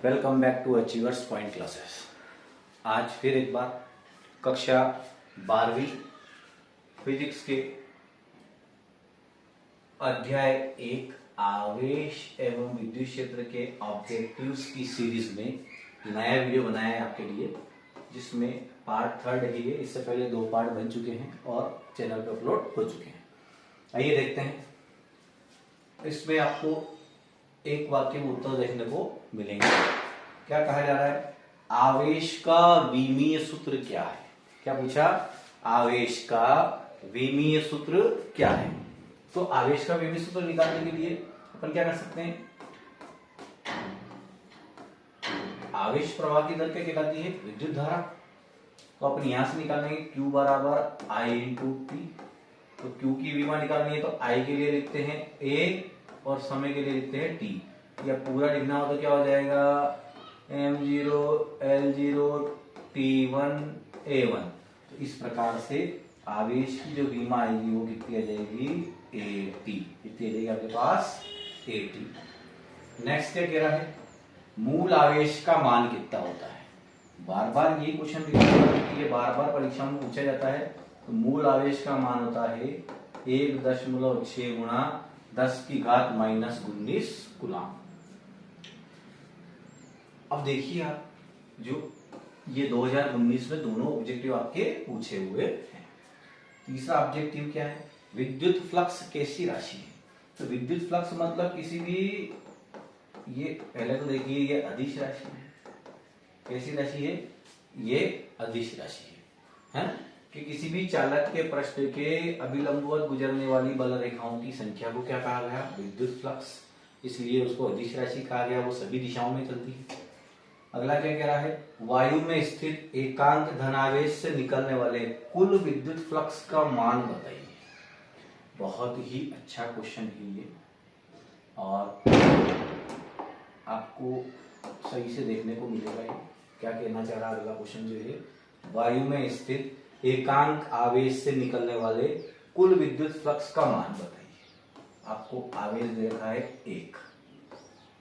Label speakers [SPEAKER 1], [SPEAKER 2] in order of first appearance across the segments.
[SPEAKER 1] Welcome back to Achievers Point classes. आज फिर एक बार कक्षा 12वीं फिजिक्स के अध्याय 1 आवेश एवं विद्युत क्षेत्र के ऑब्जेक्टिव्स की सीरीज में नया वीडियो बनाया है आपके लिए, जिसमें पार्ट 3 है ये। इससे पहले 2 पार्ट बन चुके हैं और चैनल पर अपलोड हो चुके हैं। आइए देखते हैं। इसमें आपको एक वाक्य में उत्तर देखने को मिलेंगे। क्या कहा जा रहा है? आवेश का विमीय सूत्र क्या है? क्या पूछा? आवेश का विमीय सूत्र क्या है? तो आवेश का विमीय सूत्र निकालने के लिए अपन क्या कर सकते हैं? आवेश प्रवाह की दर क्या कहलाती है? विद्युत धारा। तो अपन यहां से निकालेंगे Q बराबर I इंटू टी। तो Q की विमा निकालनी है तो I के लिए लिखते हैं A और समय के लिए लिखते हैं T। या पूरा लिखना हो तो क्या हो जाएगा? M0 L0 T1 A1। तो इस प्रकार से आवेश की जो विमा आएगी वो कितनी आ जाएगी? AT। कितनी आ जाएगी आपके पास? AT। नेक्स्ट क्या कह रहा है? मूल आवेश का मान कितना होता है? बार बार ये क्वेश्चन ये बार बार परीक्षा में पूछा जाता है। तो मूल आवेश का मान होता है 1.6 गुणा 10 की घात -19 कूलम। अब देखिए आप, जो ये 2019 में दोनों ऑब्जेक्टिव आपके पूछे हुए हैं। तीसरा ऑब्जेक्टिव क्या है? विद्युत फ्लक्स कैसी राशि है? तो विद्युत फ्लक्स मतलब किसी भी, ये पहले तो देखिए ये अदिश राशि है। कैसी राशि है? ये अदिश राशि है कि किसी भी चालक के पृष्ठ के अभिलंबवत गुजरने वाली बल रेखाओं की संख्या को क्या कहा गया? विद्युत फ्लक्स। इसलिए उसको अदिश राशि कहा गया। वो सभी दिशाओं में चलती है। अगला क्या कह रहा है? वायु में स्थित एकांक धनावेश से निकलने वाले कुल विद्युत फ्लक्स का मान बताइए। बहुत ही अच्छा क्वेश्चन है ये, और आपको सही से देखने को मिलेगा ये क्या कहना चाह रहा है। अगला क्वेश्चन जो है, वायु में स्थित एकांक आवेश से निकलने वाले कुल विद्युत फ्लक्स का मान बताइए। आपको आवेश दे रखा है 1।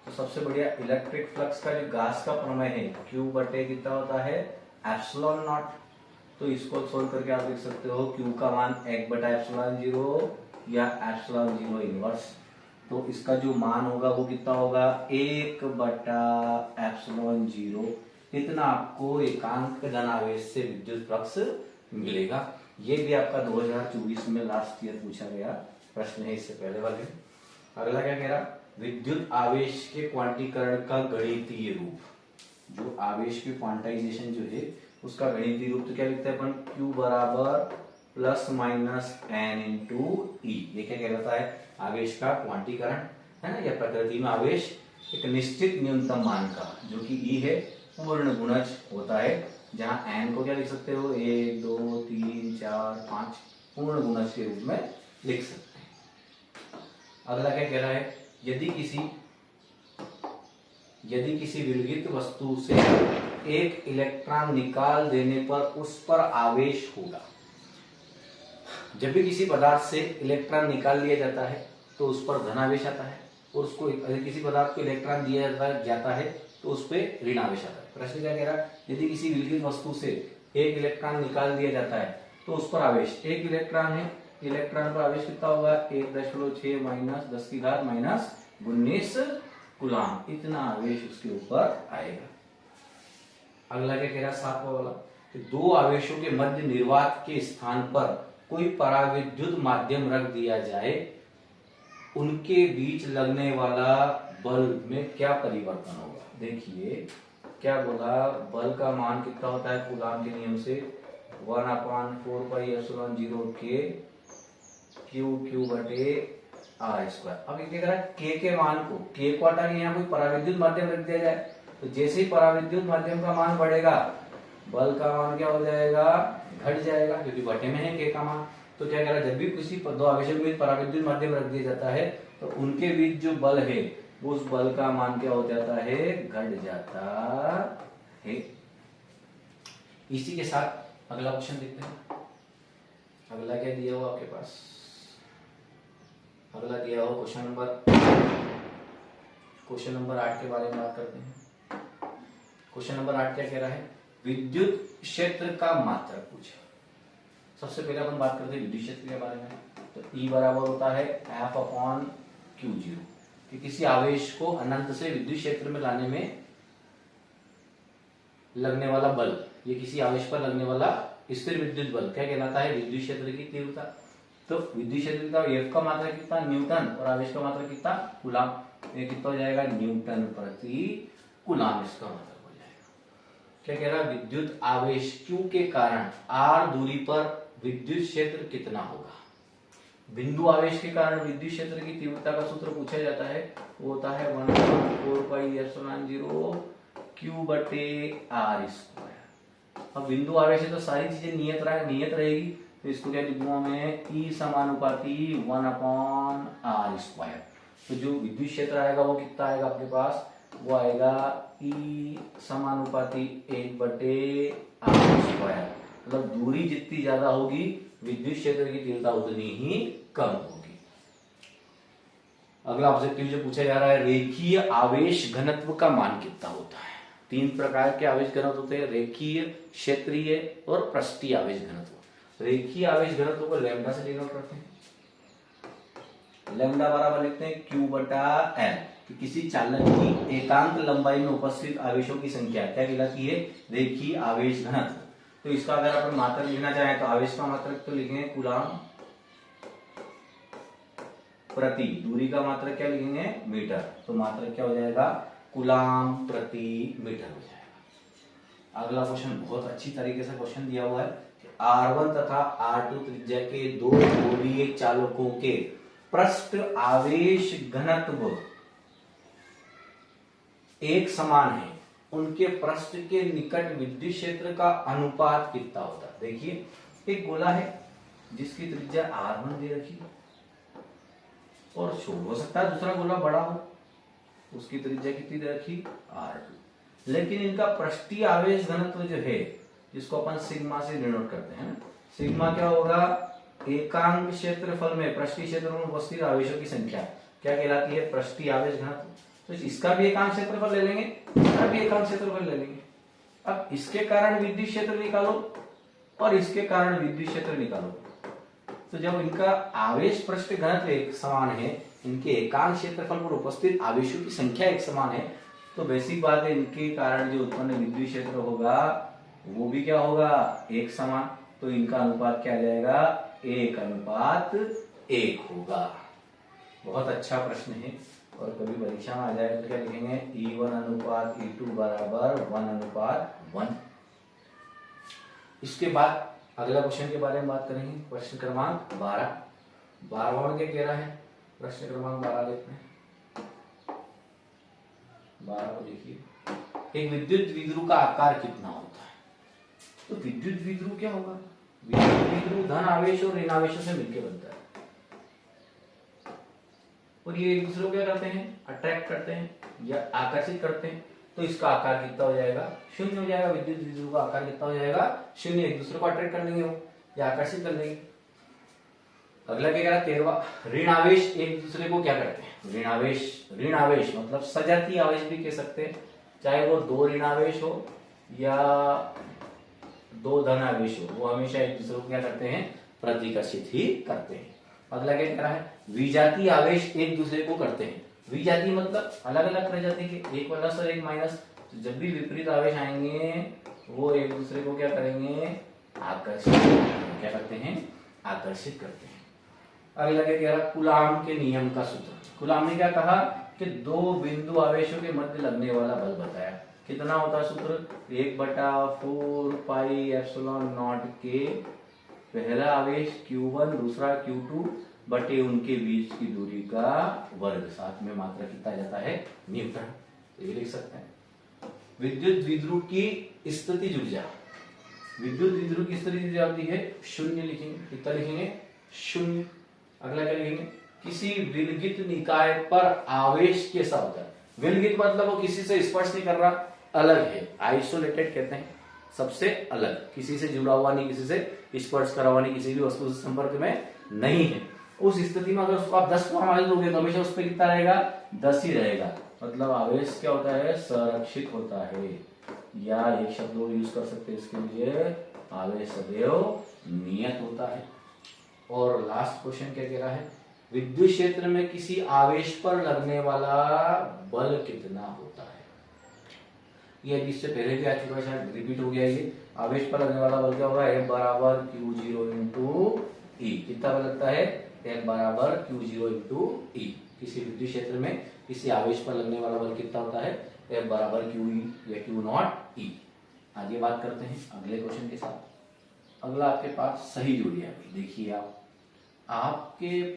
[SPEAKER 1] तो सबसे बढ़िया इलेक्ट्रिक फ्लक्स का जो गास का प्रमेय है, Q बटे कितना होता है? Epsilon not. तो इसको सोल्व करके आप लिख सकते हो Q का मान 1/ε0 या ε0 इनवर्स। तो इसका जो मान होगा वो कितना होगा? 1/ε0। इतना आपको एकांक धनावेश से विद्युत फ्लक्स मिलेगा। ये भी आपका 2024 में लास्ट ईयर पूछा गया प्रश्न है, इससे पहले वाले। अगला क्या कह रहा? विद्युत आवेश के क्वांटीकरण का गणितीय रूप। जो आवेश की क्वांटाइजेशन जो है उसका गणितीय रूप तो क्या लिखते हैं अपन? Q बराबर ±n इंटू E। ये क्या कहलाता है? आवेश का क्वांटीकरण है ना। या प्रकृति में आवेश एक निश्चित न्यूनतम मान का, जो कि E है, पूर्ण गुणज होता है। जहां n को क्या लिख सकते हो? 1 2 3 4 5 पूर्ण गुणज के रूप में लिख सकते हैं। अगला क्या कह रहा है? यदि किसी विलगित वस्तु से एक इलेक्ट्रॉन निकाल देने पर उस पर आवेश होगा। जब भी किसी पदार्थ से इलेक्ट्रॉन निकाल लिया जाता है तो उस पर धनावेश आता है, और उसको किसी पदार्थ को इलेक्ट्रॉन दिया जाता है तो उस पर ऋण आवेश आता है। प्रश्न क्या कह रहा है? यदि किसी विलगित वस्तु से एक इलेक्ट्रॉन निकाल दिया जाता है तो उस पर आवेश, एक इलेक्ट्रॉन है, इलेक्ट्रॉन पर आवेश कितना होगा? 1.6 माइनस 10 की घात -19 कूलम। इतना आवेश उसके ऊपर आएगा। अगला क्या कह रहा है? 7वां वाला, कि दो आवेशों के मध्य निर्वात के स्थान पर कोई पराविद्युत माध्यम रख दिया जाए, उनके बीच लगने वाला बल में क्या परिवर्तन होगा? देखिए क्या बोला, बल का मान कितना होता है कूलम के नियम से? 1/4πε0 के Q बटे r²। अब ये क्या कर रहा है? K के मान को, K को हटा के यहाँ कोई पराविद्युत माध्यम रख दिया जाए, तो जैसे ही पराविद्युत माध्यम का मान बढ़ेगा, बल का मान क्या हो जाएगा? घट जाएगा, क्योंकि बटे में है K का मान। तो क्या कह रहा है? जब भी किसी दो आवेशों के बीच पराविद्युत माध्यम रख दिया जाता है तो उनके बीच जो बल है उस बल का मान क्या हो जाता है? घट जाता है। इसी के साथ अगला क्वेश्चन देखते हैं। अगला क्या दिया हुआ आपके पास? अगला दिया हुआ क्वेश्चन नंबर 8 के बारे में बात करते हैं। क्वेश्चन नंबर 8 क्या कह रहा है, विद्युत क्षेत्र का मात्रक पूछा। सबसे पहले अपन बात करते हैं विद्युत क्षेत्र के बारे में। तो E बराबर होता है F/Q0, कि किसी आवेश को अनंत से विद्युत क्षेत्र में लाने में लगने वाला बल, ये किसी आवेश पर लगने वाला स्थिर विद्युत बल क्या कहलाता है, विद्युत क्षेत्र की तीव्रता। तो विद्युत क्षेत्र का F का मात्रक कितना, न्यूटन, और आवेश का मात्रक कितना, कूलाम। ये कितना हो जाएगा, न्यूटन प्रति कूलाम इसका मात्रक हो जाएगा। क्या कह रहा है, विद्युत आवेश Q के कारण R दूरी पर विद्युत क्षेत्र कितना होगा। बिंदु आवेश के कारण विद्युत क्षेत्र की तीव्रता का सूत्र पूछा जाता है, वो होता है 1/4πε0 Q/R²। अब बिंदु आवेश है तो सारी चीजें नियत रहेगी, तो इसको क्या लिखूंगा मैं, E समानुपाती 1/R²। तो जो विद्युत क्षेत्र आएगा वो कितना आएगा आपके पास, वो आएगा E समानुपाती 1/R²। मतलब दूरी जितनी ज्यादा होगी विद्युत क्षेत्र की तीव्रता उतनी ही कम होगी। अगला ऑब्जेक्टिव जो पूछा जा रहा है, रेखीय आवेश घनत्व का मान कितना होता है। 3 प्रकार के आवेश घनत्व होते हैं, रेखीय, क्षेत्रीय और पृष्ठीय आवेश घनत्व। रेखीय आवेश घनत्व को लैम्डा से डिनोट करते हैं। लैम्डा बराबर लिखते हैं Q/L, कि किसी चालक की एकांक लंबाई में उपस्थित आवेशों की संख्या क्या कहलाती है, रेखीय आवेश घनत्व। तो इसका अगर अपन मात्रक लिखना चाहें तो आवेश का मात्रक तो लिखेंगे कूलाम प्रति, दूरी का मात्रक क्या लिखेंगे, मीटर। तो मात्रक क्या हो जाएगा, कूलाम प्रति मीटर हो जाएगा। अगला क्वेश्चन बहुत अच्छी तरीके से क्वेश्चन दिया हुआ है कि R1 तथा R2 त्रिज्या के 2 गोलीय चालकों के पृष्ठ आवेश घनत्व एक समान है, उनके पृष्ठ के निकट विद्युत क्षेत्र का अनुपात कितना होता है। देखिए, एक गोला है जिसकी त्रिज्या R1 दे रखी है, और हो सकता है दूसरा गोला बड़ा हो, उसकी त्रिज्या कितनी दे रखी, R2। लेकिन इनका पृष्ठीय आवेश घनत्व जो है, जिसको अपन सिग्मा से डिनोट करते हैं, सिग्मा क्या होगा, एकांक क्षेत्रफल में पृष्ठीय क्षेत्र में उपस्थित आवेशों की संख्या क्या कहलाती है, पृष्ठीय आवेश घनत्व। तो इसका भी एकांक क्षेत्रफल ले लेंगे, इसका भी एकांक क्षेत्रफल ले लेंगे। अब इसके कारण विद्युत क्षेत्र निकालो और इसके कारण विद्युत क्षेत्र निकालो। तो जब इनका आवेश पृष्ठ घनत्व एक समान है, इनके एकांक क्षेत्रफल पर उपस्थित आवेशों की संख्या एक समान है, तो बेसिक बात है इनके कारण जो उत्पन्न विद्युत क्षेत्र होगा वो भी क्या होगा, एक समान। तो इनका अनुपात क्या आ जाएगा, 1:1 होगा। बहुत अच्छा प्रश्न है, और कभी परीक्षा में आ जाए तो क्या लिखेंगे, E1:E2 बराबर 1:1। इसके बाद अगला क्वेश्चन के बारे में बात करेंगे, प्रश्न क्रमांक 12 क्या कह रहा है, प्रश्न क्रमांक 12 देखते हैं। 12 को देखिए, एक विद्युत द्विध्रुव का आकार कितना होता है। तो विद्युत द्विध्रुव क्या होगा, विद्युत द्विध्रुव धन आवेश और ऋण आवेशों से मिलकर बनता है, और ये एक दूसरे को क्या करते हैं, अट्रैक्ट करते हैं या आकर्षित करते हैं। तो इसका आकार कितना हो जाएगा, 0 हो जाएगा। विद्युत द्विध्रुव का आकार कितना हो जाएगा, 0। एक दूसरे को अट्रैक्ट कर लेंगे वो या आकर्षित कर लेंगे। अगला क्या कह रहा है, 13वां, ऋण आवेश एक दूसरे को क्या करते हैं, ऋण आवेश मतलब सजातीय आवेश भी कह सकते हैं, चाहे वो 2 ऋण आवेश हो या 2 धन आवेश हो, वो हमेशा एक दूसरे को क्या करते हैं, प्रतिकर्षित ही करते हैं। अगला क्या कह रहा है, विजातीय आवेश एक दूसरे को करते हैं। विजातीय मतलब अलग अलग प्रजाति के, एक प्लस और एक माइनस। तो जब भी विपरीत आवेश आएंगे वो एक दूसरे को क्या करेंगे, आकर्षित क्या करते हैं, आकर्षित करते हैं। अगला क्या कह रहा है, कूलाम के नियम का सूत्र। कूलाम ने क्या कहा कि 2 बिंदु आवेशों के मध्य लगने वाला बल बताया। कितना होता है सूत्र, 1/4πε0 के पहला आवेश Q1 दूसरा Q2 बटे उनके बीच की दूरी का वर्ग, साथ में मात्रा कितना जाता है, न्यूटन। ये लिख सकते हैं। विद्युत द्विध्रुव की स्थितिज ऊर्जा, विद्युत द्विध्रुव की स्थितिज ऊर्जा होती है 0 लिखेंगे। कितना लिखेंगे, 0। अगला क्या लिखेंगे, किसी विलगित निकाय पर आवेश के साथ, विलगित मतलब वो किसी से स्पर्श नहीं कर रहा, अलग है, आइसोलेटेड कहते हैं, सबसे अलग, किसी से जुड़ा हुआ नहीं, किसी से स्पर्श करा हुआ नहीं, किसी भी वस्तु से संपर्क में नहीं है। उस स्थिति में अगर उसको आप 10 को आवेश दोगे तो हमेशा उस पर कितना रहेगा, 10 ही रहेगा। मतलब आवेश क्या होता है, संरक्षित होता है। या एक शब्द और यूज कर सकते हैं इसके लिए, आवेश सदैव नियत होता है। और लास्ट क्वेश्चन क्या कह रहा है, विद्युत क्षेत्र में किसी आवेश पर लगने वाला बल कितना होता है। ये इससे पहले भी आ चुका है, शायद रिपीट हो गया ये। आवेश पर लगने वाला बल क्या होगा, F बराबर Q0 इंटू ई। कितना बल लगता है, F बराबर Q0 इंटू ई। किसी विद्युत क्षेत्र में किसी आवेश पर लगने वाला बल कितना होता है, F बराबर QE या Q0 E। आगे बात करते हैं अगले क्वेश्चन के साथ। अगला आपके पास सही जोड़ी है, देखिए आप आपके